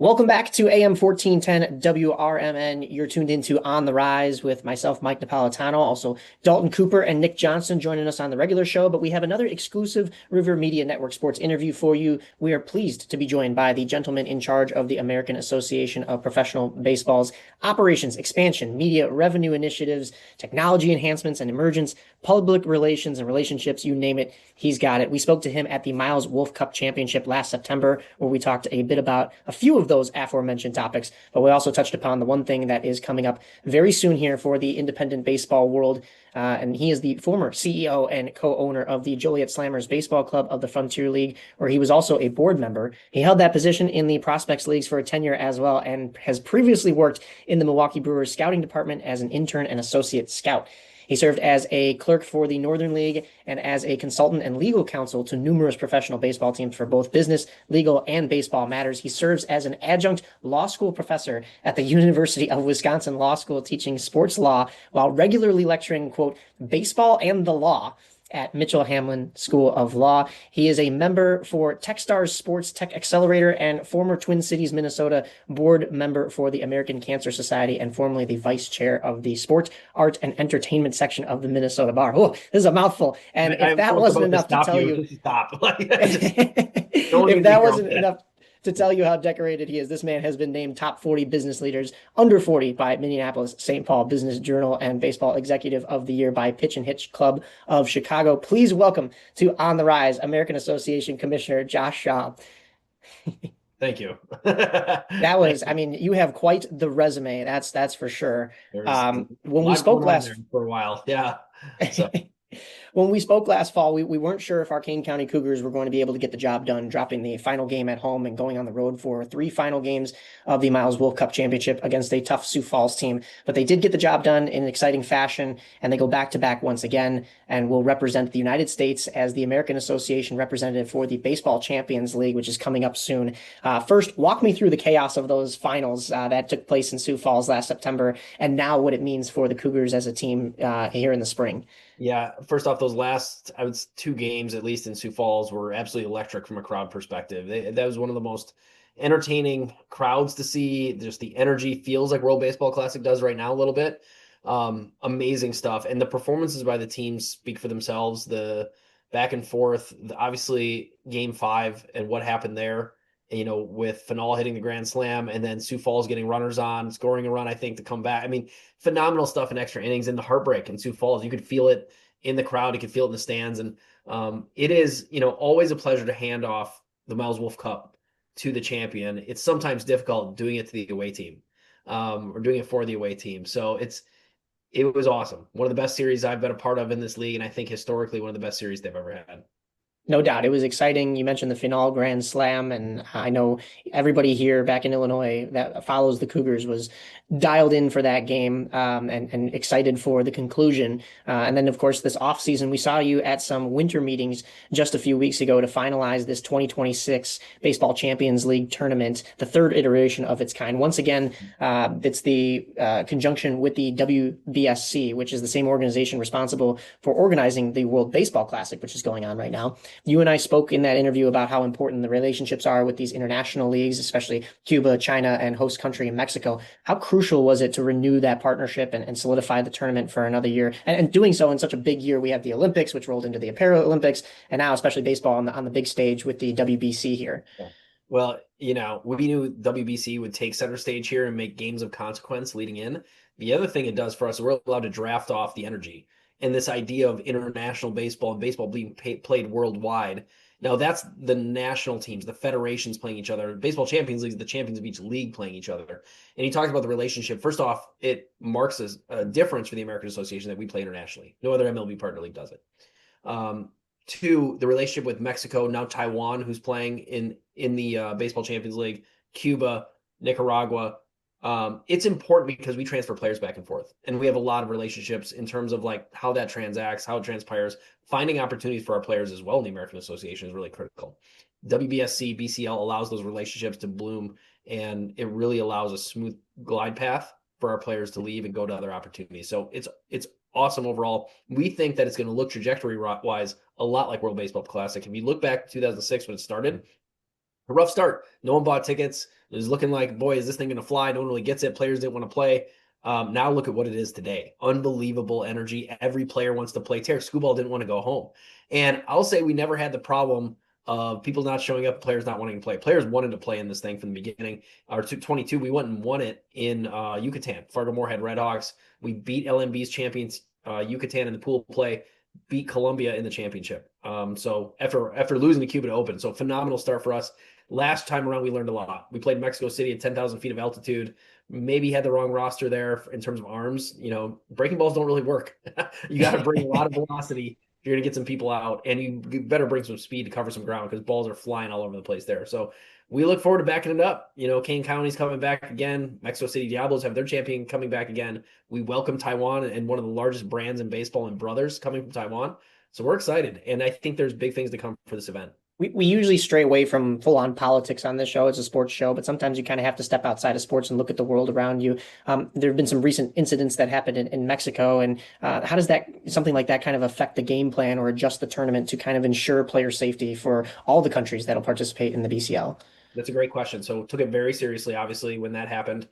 Welcome back to AM 1410 WRMN. You're tuned into On the Rise with myself, Mike Napoletano, also Dalton Cooper and Nick Johnson joining us on the regular show. But we have another exclusive River Media Network sports interview for you. We are pleased to be joined by the gentleman in charge of the American Association of Professional Baseball's operations, expansion, media revenue initiatives, technology enhancements and emergence, public relations and relationships, you name it, he's got it. We spoke to him at the Miles Wolff Cup Championship last September, where we talked a bit about a few of those aforementioned topics, but we also touched upon the one thing that is coming up very soon here for the independent baseball world. And he is the former CEO and co-owner of the Joliet Slammers Baseball Club of the Frontier League, where he was also a board member. He held that position in the Prospects Leagues for a tenure as well, and has previously worked in the Milwaukee Brewers scouting department as an intern and associate scout. He served as a clerk for the Northern League and as a consultant and legal counsel to numerous professional baseball teams for both business, legal, and baseball matters. He serves as an adjunct law school professor at the University of Wisconsin Law School, teaching sports law while regularly lecturing, quote, baseball and the law at Mitchell Hamlin School of Law. He is a member for Techstars Sports Tech Accelerator and former Twin Cities, Minnesota board member for the American Cancer Society and formerly the vice chair of the Sport, Art, and Entertainment section of the Minnesota Bar. Oh, this is a mouthful. And if that wasn't enough to tell you, stop. if that wasn't enough to tell you how decorated he is, this man has been named top 40 business leaders under 40 by Minneapolis St. Paul Business Journal and Baseball Executive of the Year by Pitch and Hitch Club of Chicago. Please welcome to On the Rise, American Association Commissioner Josh Schaub. Thank you. That was, I mean, you have quite the resume. That's for sure. When we spoke last for a while, yeah. So. When we spoke last fall, we weren't sure if our Kane County Cougars were going to be able to get the job done, dropping the final game at home and going on the road for 3 final games of the Miles Wolff Cup Championship against a tough Sioux Falls team. But they did get the job done in an exciting fashion, and they go back-to-back once again and will represent the United States as the American Association representative for the Baseball Champions League, which is coming up soon. First, walk me through the chaos of those finals that took place in Sioux Falls last September, and now what it means for the Cougars as a team here in the spring. Yeah, first off, those last, I would 2 games, at least in Sioux Falls, were absolutely electric from a crowd perspective. That was one of the most entertaining crowds to see. Just the energy feels like World Baseball Classic does right now a little bit. Amazing stuff. And the performances by the teams speak for themselves. The back and forth, obviously Game 5 and what happened there, with Fanal hitting the grand slam and then Sioux Falls getting runners on, scoring a run, I think, to come back. I mean, phenomenal stuff in extra innings, and the heartbreak in Sioux Falls. You could feel it in the crowd. You could feel it in the stands. And it is, always a pleasure to hand off the Miles Wolff Cup to the champion. It's sometimes difficult doing it to the away team or doing it for the away team. So it was awesome. One of the best series I've been a part of in this league, and I think historically one of the best series they've ever had. No doubt. It was exciting. You mentioned the Final Grand Slam, and I know everybody here back in Illinois that follows the Cougars was dialed in for that game and excited for the conclusion. And then, of course, this offseason, we saw you at some winter meetings just a few weeks ago to finalize this 2026 Baseball Champions League tournament, the 3rd iteration of its kind. Once again, it's the conjunction with the WBSC, which is the same organization responsible for organizing the World Baseball Classic, which is going on right now. You and I spoke in that interview about how important the relationships are with these international leagues, especially Cuba, China, and host country Mexico. How crucial was it to renew that partnership and solidify the tournament for another year? And doing so in such a big year, we have the Olympics, which rolled into the Paralympics, and now especially baseball on the big stage with the WBC here. Yeah. Well, we knew WBC would take center stage here and make games of consequence leading in. The other thing it does for us, we're allowed to draft off the energy. And this idea of international baseball and baseball being played worldwide. Now, that's the national teams, the federations playing each other. Baseball Champions League is the champions of each league playing each other. And he talked about the relationship. First off, it marks a difference for the American Association that we play internationally. No other MLB partner league does it. 2, the relationship with Mexico, now Taiwan, who's playing in the Baseball Champions League, Cuba, Nicaragua. It's important because we transfer players back and forth, and we have a lot of relationships in terms of like how that transacts, how it transpires. Finding opportunities for our players as well in the American Association is really critical. WBSC, BCL allows those relationships to bloom, and it really allows a smooth glide path for our players to leave and go to other opportunities. So it's awesome overall. We think that it's going to look trajectory wise a lot like World Baseball Classic. If you look back to 2006 when it started, a rough start. No one bought tickets. It was looking like, boy, is this thing going to fly? No one really gets it. Players didn't want to play. Now look at what it is today. Unbelievable energy. Every player wants to play. Tarek Skubal didn't want to go home. And I'll say we never had the problem of people not showing up, players not wanting to play. Players wanted to play in this thing from the beginning. Our 22, we went and won it in Yucatan. Fargo-Moorhead Redhawks. We beat LMB's champions, Yucatan in the pool play, beat Columbia in the championship. So after losing the Cuban Open, so phenomenal start for us. Last time around, we learned a lot. We played Mexico City at 10,000 feet of altitude. Maybe had the wrong roster there in terms of arms. You know, breaking balls don't really work. You got to bring a lot of velocity if you're going to get some people out, and you better bring some speed to cover some ground because balls are flying all over the place there. So we look forward to backing it up. You know, Kane County's coming back again. Mexico City Diablos have their champion coming back again. We welcome Taiwan and one of the largest brands in baseball and brothers coming from Taiwan. So we're excited, and I think there's big things to come for this event. We usually stray away from full-on politics on this show. It's a sports show, but sometimes you kind of have to step outside of sports and look at the world around you. There have been some recent incidents that happened in Mexico, and how does something like that kind of affect the game plan or adjust the tournament to kind of ensure player safety for all the countries that'll participate in the BCL? That's a great question. So took it very seriously, obviously, when that happened.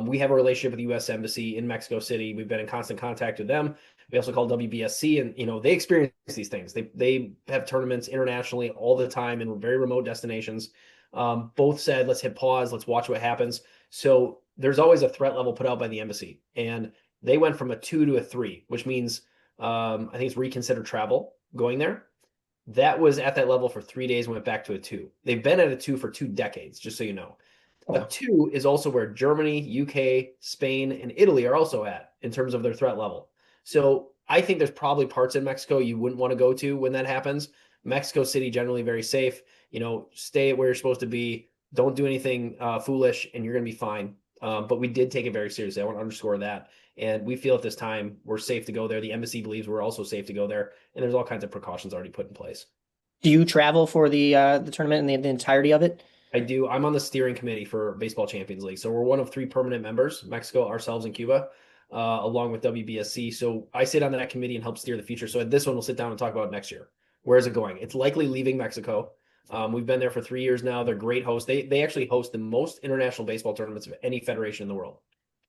We have a relationship with the U.S. Embassy in Mexico City. We've been in constant contact with them. We also call WBSC, and they experience these things. They have tournaments internationally all the time in very remote destinations. Both said, let's hit pause, let's watch what happens. So there's always a threat level put out by the embassy, and they went from a 2 to a 3, which means I think it's reconsidered travel going there. That was at that level for 3 days and went back to a 2. They've been at a 2 for 2 decades, just so you know. A 2 is also where Germany, UK, Spain, and Italy are also at in terms of their threat level. So I think there's probably parts in Mexico you wouldn't want to go to when that happens. Mexico City, generally very safe. Stay where you're supposed to be. Don't do anything foolish, and you're going to be fine. But we did take it very seriously. I want to underscore that. And we feel at this time we're safe to go there. The embassy believes we're also safe to go there. And there's all kinds of precautions already put in place. Do you travel for the tournament and the entirety of it? I do. I'm on the steering committee for Baseball Champions League. So we're one of 3 permanent members, Mexico, ourselves, and Cuba, along with WBSC. So I sit on that committee and help steer the future. So at this one, we'll sit down and talk about next year. Where is it going? It's likely leaving Mexico. We've been there for 3 years now. They're great hosts. They actually host the most international baseball tournaments of any federation in the world.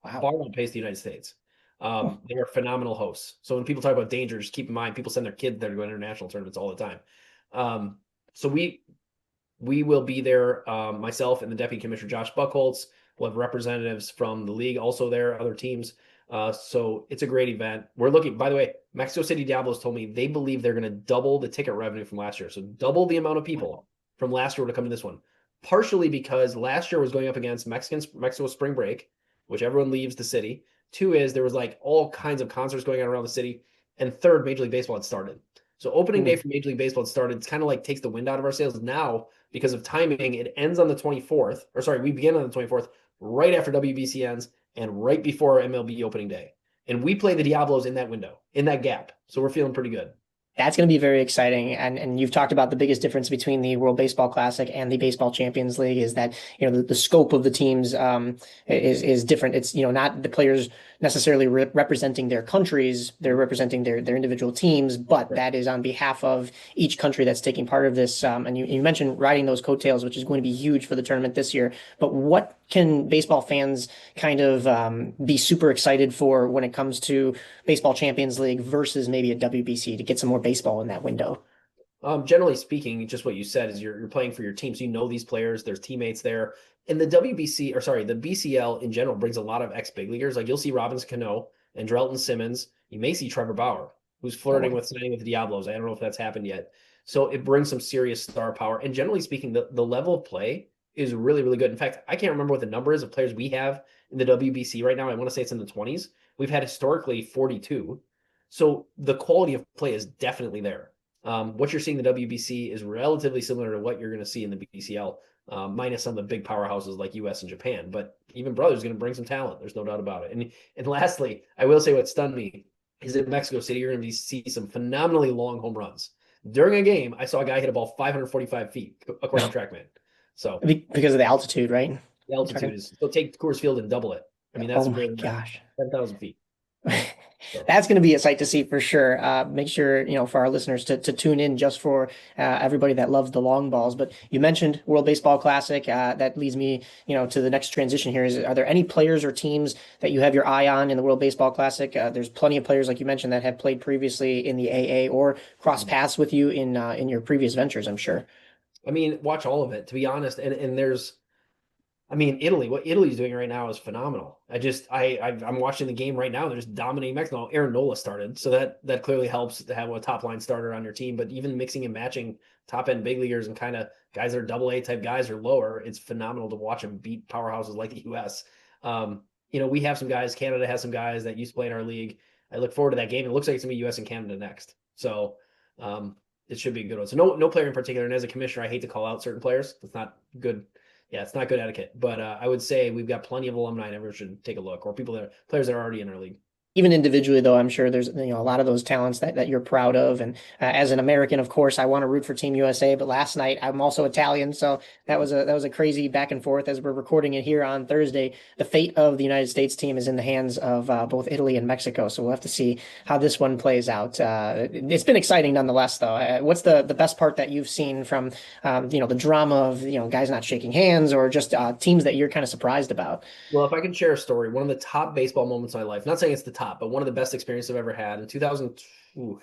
Wow. Bar one pays the United States. They are phenomenal hosts. So when people talk about danger, just keep in mind, people send their kids there to go to international tournaments all the time. So we will be there, myself and the Deputy Commissioner Josh Buckholz. We'll have representatives from the league also there, other teams. So it's a great event. We're looking, by the way, Mexico City Diablos told me they believe they're going to double the ticket revenue from last year. So double the amount of people from last year to come to this one. Partially because last year was going up against Mexico spring break, which everyone leaves the city. 2 is there was like all kinds of concerts going on around the city. And 3rd, Major League Baseball had started. So opening day for Major League Baseball had started. It's kind of like takes the wind out of our sails. Now, because of timing, it ends on the 24th. Or sorry, we begin on the 24th, right after WBC ends and right before MLB opening day. And we play the Diablos in that window, in that gap. So we're feeling pretty good. That's going to be very exciting. And you've talked about the biggest difference between the World Baseball Classic and the Baseball Champions League is that, the scope of the teams is different. It's, not the players necessarily representing their countries. They're representing their individual teams, but that is on behalf of each country that's taking part of this. And you mentioned riding those coattails, which is going to be huge for the tournament this year. But what can baseball fans kind of be super excited for when it comes to Baseball Champions League versus maybe a WBC to get some more baseball in that window? Generally speaking, just what you said is you're playing for your team. So these players, there's teammates there. And the the BCL in general brings a lot of ex-big leaguers. Like you'll see Robinson Cano and Drelton Simmons. You may see Trevor Bauer, who's flirting with signing with the Diablos. I don't know if that's happened yet. So it brings some serious star power. And generally speaking, the level of play is really, really good. In fact, I can't remember what the number is of players we have in the WBC right now. I want to say it's in the 20s. We've had historically 42. So the quality of play is definitely there. What you're seeing in the WBC is relatively similar to what you're going to see in the BCL, minus some of the big powerhouses like US and Japan. But even Brothers is going to bring some talent. There's no doubt about it. And lastly, I will say what stunned me is in Mexico City, you're going to see some phenomenally long home runs. During a game, I saw a guy hit a ball 545 feet, according to TrackMan. So because of the altitude, right? The altitude is, so take Coors Field and double it. I mean, that's oh my gosh, 10,000 feet. So, That's going to be a sight to see for sure. Make sure, for our listeners to tune in just for everybody that loves the long balls. But you mentioned World Baseball Classic. That leads me, to the next transition here. Are there any players or teams that you have your eye on in the World Baseball Classic? There's plenty of players, like you mentioned, that have played previously in the AA or cross paths with you in your previous ventures, I'm sure. I mean, watch all of it, to be honest. And there's, I mean, Italy, what Italy's doing right now is phenomenal. I'm watching the game right now. They're just dominating Mexico. Aaron Nola started, so that clearly helps to have a top line starter on your team. But even mixing and matching top end big leaguers and kind of guys that are double A type guys or lower, it's phenomenal to watch them beat powerhouses like the U.S. We have some guys. Canada has some guys that used to play in our league. I look forward to that game. It looks like it's gonna be U.S. and Canada next, so it should be a good one. So no player in particular. And as a commissioner, I hate to call out certain players. That's not good. Yeah, it's not good etiquette, but I would say we've got plenty of alumni and everyone should take a look, or players that are already in our league. Even individually, though, I'm sure there's a lot of those talents that you're proud of. And as an American, of course, I want to root for Team USA. But last night, I'm also Italian, so that was a crazy back and forth as we're recording it here on Thursday. The fate of the United States team is in the hands of both Italy and Mexico, so we'll have to see how this one plays out. It's been exciting nonetheless, though. What's the best part that you've seen from the drama of guys not shaking hands or just teams that you're kind of surprised about? Well, if I can share a story, one of the top baseball moments of my life, not saying it's the top, but one of the best experiences I've ever had in 2000,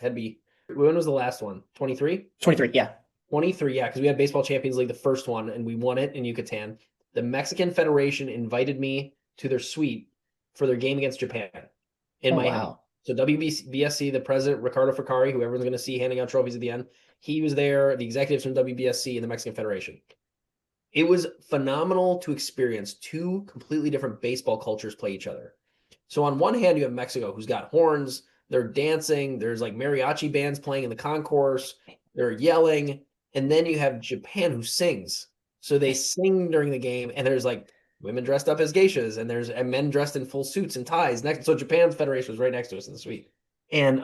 had be, when was the last one? 23? 23, yeah. 23, yeah, because we had Baseball Champions League, the first one, and we won it in Yucatan. The Mexican Federation invited me to their suite for their game against Japan in Oh, Miami. wow. So WBSC, the president, Ricardo Facari, who everyone's going to see handing out trophies at the end, he was there, the executives from WBSC and the Mexican Federation. It was phenomenal to experience two completely different baseball cultures play each other. So on one hand, you have Mexico, who's got horns, they're dancing, there's like mariachi bands playing in the concourse, they're yelling, and then you have Japan who sings. So they sing during the game, and there's like women dressed up as geishas, and there's men dressed in full suits and ties next. So Japan's Federation was right next to us in the suite. And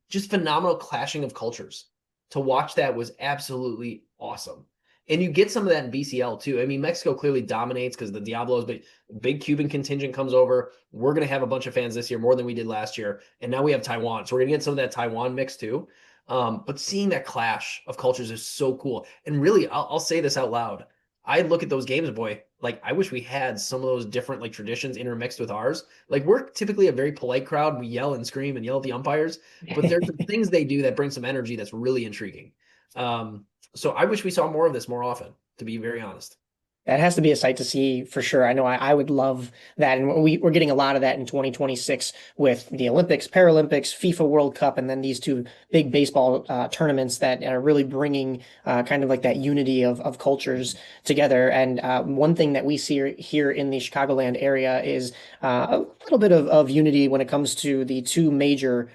just phenomenal clashing of cultures. To watch that was absolutely awesome. And you get some of that in BCL too. I mean, Mexico clearly dominates because the Diablos, but big Cuban contingent comes over. We're going to have a bunch of fans this year, more than we did last year. And now we have Taiwan. So we're going to get some of that Taiwan mix too. But seeing that clash of cultures is so cool. And really, I'll say this out loud. I look at those games, boy, like I wish we had some of those different like traditions intermixed with ours. Like we're typically a very polite crowd. We yell and scream and yell at the umpires, but there's some things they do that bring some energy that's really intriguing. So I wish we saw more of this more often, to be very honest. That has to be a sight to see for sure. I know I would love that. And we're getting a lot of that in 2026 with the Olympics, Paralympics, FIFA World Cup, and then these two big baseball tournaments that are really bringing kind of like that unity of cultures together. And one thing that we see here in the Chicagoland area is a little bit of unity when it comes to the two major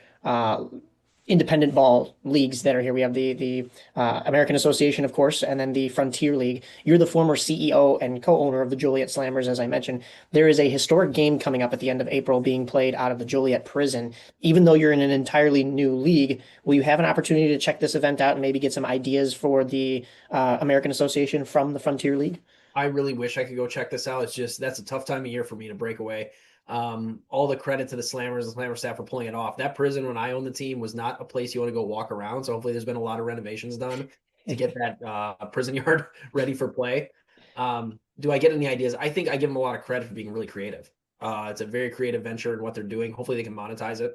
independent ball leagues that are here. We have the American Association, of course, and then the Frontier League. You're the former CEO and co-owner of the Joliet Slammers, as I mentioned. There is a historic game coming up at the end of April being played out of the Joliet prison. Even though you're in an entirely new league, will you have an opportunity to check this event out and maybe get some ideas for the American Association from the Frontier League? I really wish I could go check this out. It's just that's a tough time of year for me to break away. All the credit to the Slammers and Slammer staff for pulling it off. That prison, when I owned the team, was not a place you want to go walk around. So hopefully there's been a lot of renovations done to get that prison yard ready for play. Do I get any ideas? I think I give them a lot of credit for being really creative. It's a very creative venture in what they're doing. Hopefully they can monetize it.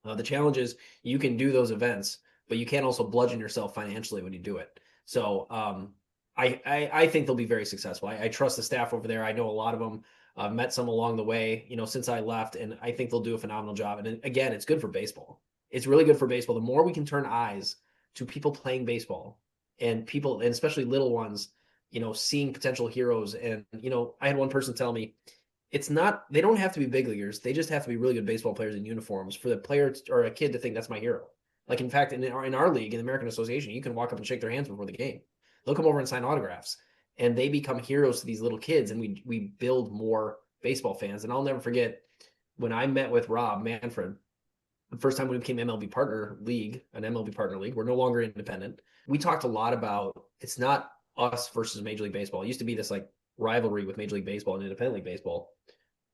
The challenge is you can do those events, but you can't also bludgeon yourself financially when you do it. So I think they'll be very successful. I trust the staff over there. I know a lot of them. I've met some along the way, since I left, and I think they'll do a phenomenal job. And again, it's good for baseball. It's really good for baseball. The more we can turn eyes to people playing baseball and people, and especially little ones, seeing potential heroes. And, I had one person tell me they don't have to be big leaguers. They just have to be really good baseball players in uniforms for the player or a kid to think that's my hero. Like, in fact, in our league, in the American Association, you can walk up and shake their hands before the game. They'll come over and sign autographs. And they become heroes to these little kids, and we build more baseball fans. And I'll never forget when I met with Rob Manfred, the first time we became MLB partner league, an MLB partner league. We're no longer independent. We talked a lot about it's not us versus Major League Baseball. It used to be this like rivalry with Major League Baseball and independent league baseball.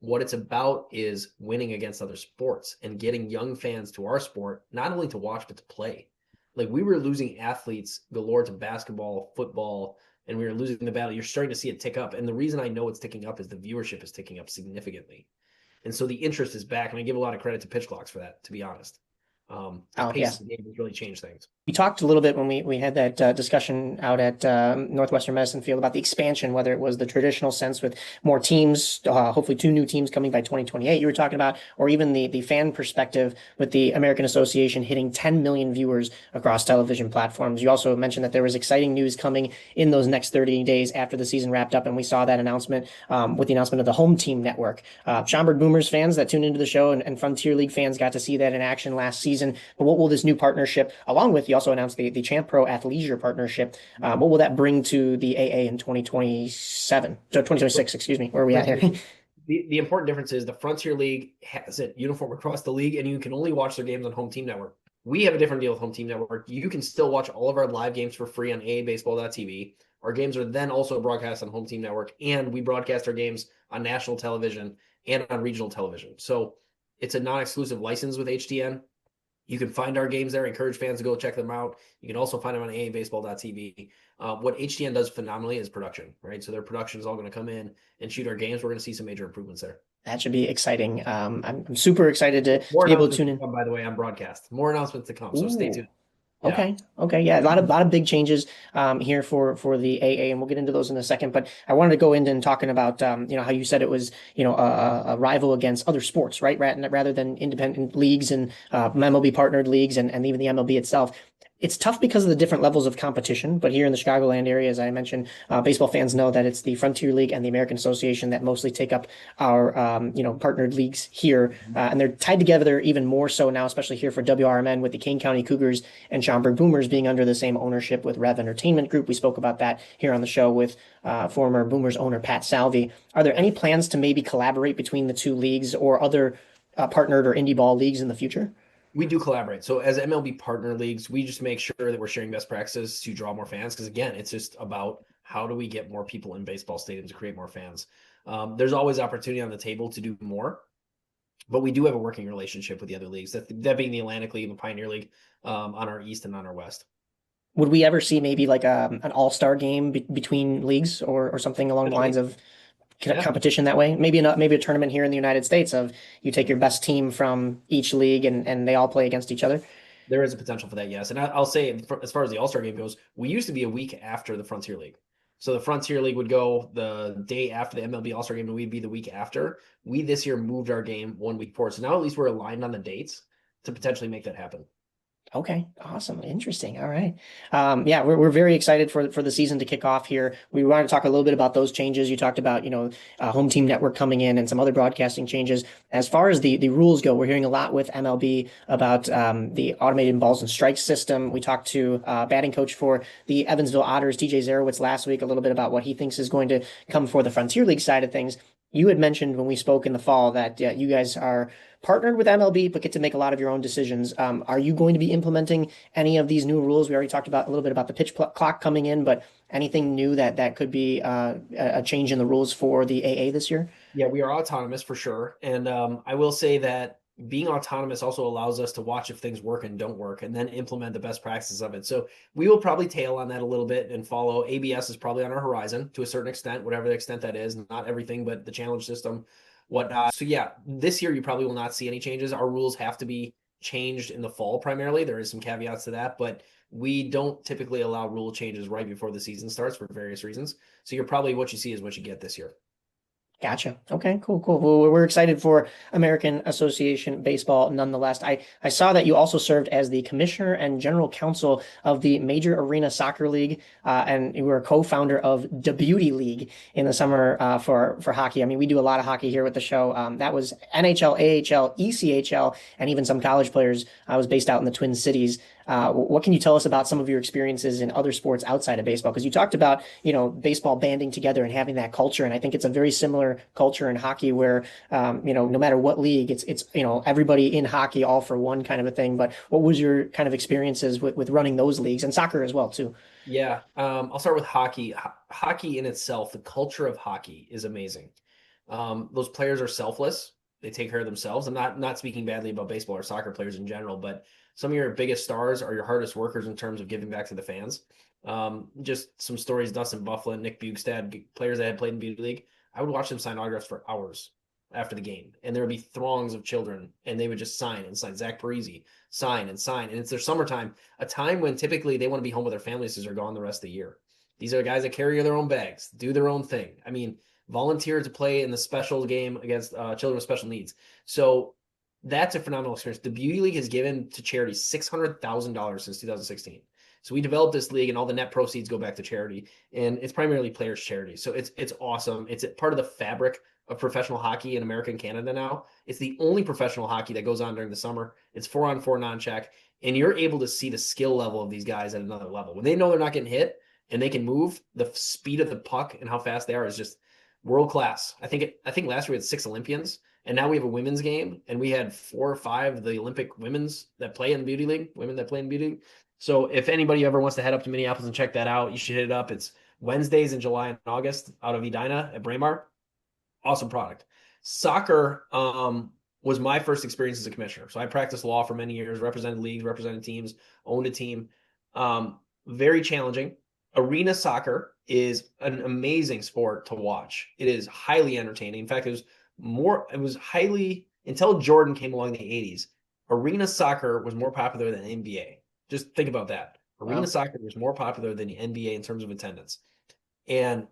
What it's about is winning against other sports and getting young fans to our sport, not only to watch, but to play. Like we were losing athletes galore to basketball, football, and we were losing the battle. You're starting to see it tick up. And the reason I know it's ticking up is the viewership is ticking up significantly. And so the interest is back. And I give a lot of credit to pitch clocks for that, to be honest. The Oh, pace yeah. of the game has really changed things. We talked a little bit when we had that discussion out at Northwestern Medicine Field about the expansion, whether it was the traditional sense with more teams, hopefully two new teams coming by 2028 you were talking about, or even the fan perspective with the American Association hitting 10 million viewers across television platforms. You also mentioned that there was exciting news coming in those next 30 days after the season wrapped up, and we saw that announcement with the announcement of the Home Team Network. Schaumburg Boomers fans that tuned into the show and Frontier League fans got to see that in action last season. But what will this new partnership, along with, you also announced the Champ Pro Athleisure partnership, what will that bring to the AA in 2027? So 2026, excuse me. Where are we at here? The important difference is the Frontier League has it uniform across the league, and you can only watch their games on Home Team Network. We have a different deal with Home Team Network. You can still watch all of our live games for free on AABaseball.tv. Our games are then also broadcast on Home Team Network, and we broadcast our games on national television and on regional television. So it's a non-exclusive license with HTN. You can find our games there. Encourage fans to go check them out. You can also find them on AABaseball.tv. What HTN does phenomenally is production, right? So their production is all going to come in and shoot our games. We're going to see some major improvements there. That should be exciting. I'm super excited to More be able to announcements tune to in. come, by the way, on broadcast. More announcements to come. So stay Ooh. tuned. Yeah. Okay. Okay. Yeah. A lot of big changes here for the AA, and we'll get into those in a second. But I wanted to go into and talking about how you said it was a rival against other sports, right? Rather than independent leagues and MLB partnered leagues and even the MLB itself. It's tough because of the different levels of competition, but here in the Chicagoland area, as I mentioned, baseball fans know that it's the Frontier League and the American Association that mostly take up our, partnered leagues here, and they're tied together even more so now, especially here for WRMN with the Kane County Cougars and Schaumburg Boomers being under the same ownership with Rev Entertainment Group. We spoke about that here on the show with former Boomers owner Pat Salvi. Are there any plans to maybe collaborate between the two leagues or other partnered or indie ball leagues in the future? We do collaborate. So as MLB partner leagues, we just make sure that we're sharing best practices to draw more fans. Because again, it's just about how do we get more people in baseball stadiums to create more fans. There's always opportunity on the table to do more, but we do have a working relationship with the other leagues. That being the Atlantic League and the Pioneer League on our east and on our west. Would we ever see maybe like an all-star game between leagues or something along the lines of Yeah. competition that way? Maybe a tournament here in the United States of you take your best team from each league and they all play against each other. There is a potential for that, yes. And I'll say, as far as the All-Star game goes, we used to be a week after the Frontier League. So the Frontier League would go the day after the MLB All-Star game, and we'd be the week after. We this year moved our game 1 week forward. So now at least we're aligned on the dates to potentially make that happen. Okay, awesome, interesting. All right, yeah, we're very excited for the season to kick off here. We want to talk a little bit about those changes. You talked about Home Team Network coming in and some other broadcasting changes. As far as the rules go, we're hearing a lot with MLB about the automated balls and strikes system. We talked to batting coach for the Evansville Otters, TJ Zarowitz, last week a little bit about what he thinks is going to come for the Frontier League side of things. You had mentioned when we spoke in the fall that you guys are partnered with MLB, but get to make a lot of your own decisions. Are you going to be implementing any of these new rules? We already talked about a little bit about the pitch clock coming in, but anything new that could be a change in the rules for the AA this year? Yeah, we are autonomous for sure. And I will say that being autonomous also allows us to watch if things work and don't work and then implement the best practices of it. So we will probably tail on that a little bit and follow. ABS is probably on our horizon to a certain extent, whatever the extent that is, not everything, but the challenge system, whatnot. So yeah, this year you probably will not see any changes. Our rules have to be changed in the fall primarily. There is some caveats to that, but we don't typically allow rule changes right before the season starts for various reasons. So you're probably what you see is what you get this year. Gotcha. Okay, cool. Well, we're excited for American Association Baseball nonetheless. I saw that you also served as the commissioner and general counsel of the Major Arena Soccer League, and you were a co-founder of the Beauty League in the summer for hockey. I mean, we do a lot of hockey here with the show. That was NHL, AHL, ECHL, and even some college players. I was based out in the Twin Cities. What can you tell us about some of your experiences in other sports outside of baseball? Because you talked about, baseball banding together and having that culture. And I think it's a very similar culture in hockey where, no matter what league, it's everybody in hockey all for one kind of a thing. But what was your kind of experiences with running those leagues and soccer as well, too? Yeah, I'll start with hockey. Hockey in itself, the culture of hockey is amazing. Those players are selfless. They take care of themselves. I'm not speaking badly about baseball or soccer players in general, but some of your biggest stars are your hardest workers in terms of giving back to the fans. Just some stories: Dustin Bufflin, Nick Bugstad, players that had played in Beauty League. I would watch them sign autographs for hours after the game, and there would be throngs of children, and they would just sign and sign. Zach Parisi, sign and sign, and it's their summertime, a time when typically they want to be home with their families because they're gone the rest of the year. These are guys that carry their own bags, do their own thing. I mean, volunteer to play in the special game against children with special needs. So that's a phenomenal experience. The Beauty League has given to charity $600,000 since 2016. So we developed this league, and all the net proceeds go back to charity, and it's primarily players' charity. So it's awesome. It's part of the fabric of professional hockey in America and Canada now. It's the only professional hockey that goes on during the summer. It's 4-on-4 non-check, and you're able to see the skill level of these guys at another level. When they know they're not getting hit and they can move, the speed of the puck and how fast they are is just world class. I think last year we had 6 Olympians, and now we have a women's game, and we had 4 or 5 of the Olympic women's that play in the Beauty League, women that play in Beauty League. So if anybody ever wants to head up to Minneapolis and check that out, you should hit it up. It's Wednesdays in July and August out of Edina at Braemar. Awesome product. Soccer was my first experience as a commissioner. So I practiced law for many years, represented leagues, represented teams, owned a team. Very challenging. Arena soccer is an amazing sport to watch. It is highly entertaining. In fact, it was highly, until Jordan came along in the 80s, arena soccer was more popular than NBA. Just think about that. Arena soccer was more popular than the NBA in terms of attendance. And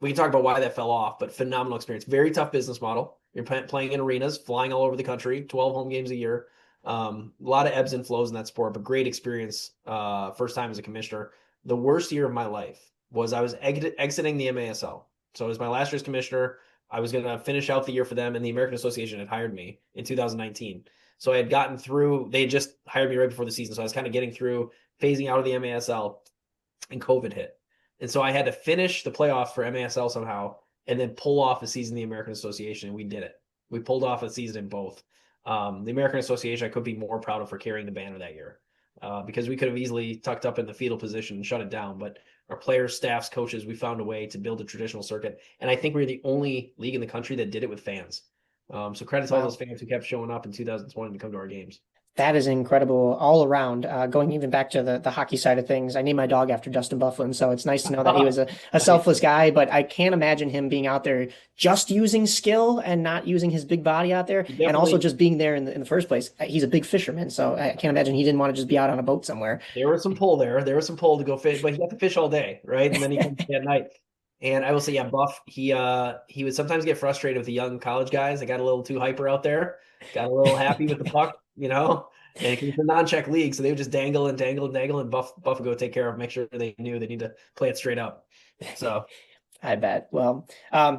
we can talk about why that fell off, but phenomenal experience. Very tough business model. You're playing in arenas, flying all over the country, 12 home games a year. A lot of ebbs and flows in that sport, but great experience. First time as a commissioner. The worst year of my life was I was exiting the MASL. So it was my last year as commissioner. I was going to finish out the year for them, and the American Association had hired me in 2019. So I had gotten through, they had just hired me right before the season. So I was kind of getting through phasing out of the MASL, and COVID hit. And so I had to finish the playoffs for MASL somehow and then pull off a season in the American Association. And we did it. We pulled off a season in both. The American Association, I could be more proud of for carrying the banner that year. Because we could have easily tucked up in the fetal position and shut it down. But our players, staffs, coaches, we found a way to build a traditional circuit. And I think we're the only league in the country that did it with fans. So credit to all those fans who kept showing up in 2020 to come to our games. That is incredible all around. Going even back to the hockey side of things, I named my dog after Dustin Bufflin, so it's nice to know that he was a selfless guy, but I can't imagine him being out there just using skill and not using his big body out there, and also just being there in the first place. He's a big fisherman, so I can't imagine he didn't want to just be out on a boat somewhere. There was some pull there. There was some pull to go fish, but he got to fish all day, right? And then he comes at night. And I will say, yeah, Buff, he would sometimes get frustrated with the young college guys that got a little too hyper out there, got a little happy with the puck, and it's a non-check league, so they would just dangle and dangle and dangle, and Buff would go take care of, make sure they knew they need to play it straight up. So I bet. Well,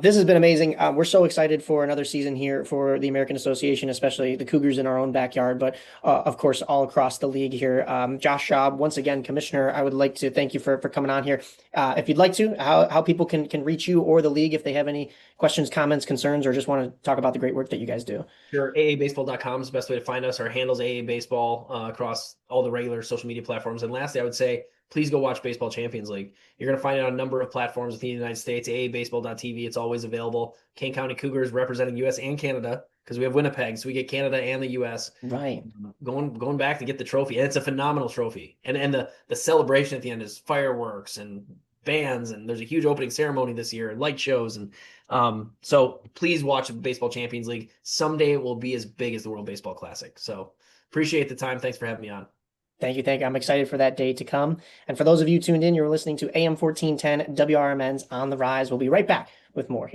this has been amazing. We're so excited for another season here for the American Association, especially the Cougars in our own backyard, but of course, all across the league here. Josh Schaub, once again, Commissioner, I would like to thank you for coming on here. If you'd like to, how people can reach you or the league if they have any questions, comments, concerns, or just want to talk about the great work that you guys do. Sure. AABaseball.com is the best way to find us. Our handle's AA Baseball across all the regular social media platforms. And lastly, I would say, please go watch Baseball Champions League. You're going to find it on a number of platforms within the United States. AABaseball.tv, it's always available. Kane County Cougars representing U.S. and Canada, because we have Winnipeg, so we get Canada and the U.S. Right. Going back to get the trophy. And it's a phenomenal trophy. And the celebration at the end is fireworks and bands, and there's a huge opening ceremony this year and light shows. And so please watch the Baseball Champions League. Someday it will be as big as the World Baseball Classic. So appreciate the time. Thanks for having me on. Thank you. I'm excited for that day to come. And for those of you tuned in, you're listening to AM 1410 WRMN's On the Rise. We'll be right back with more here.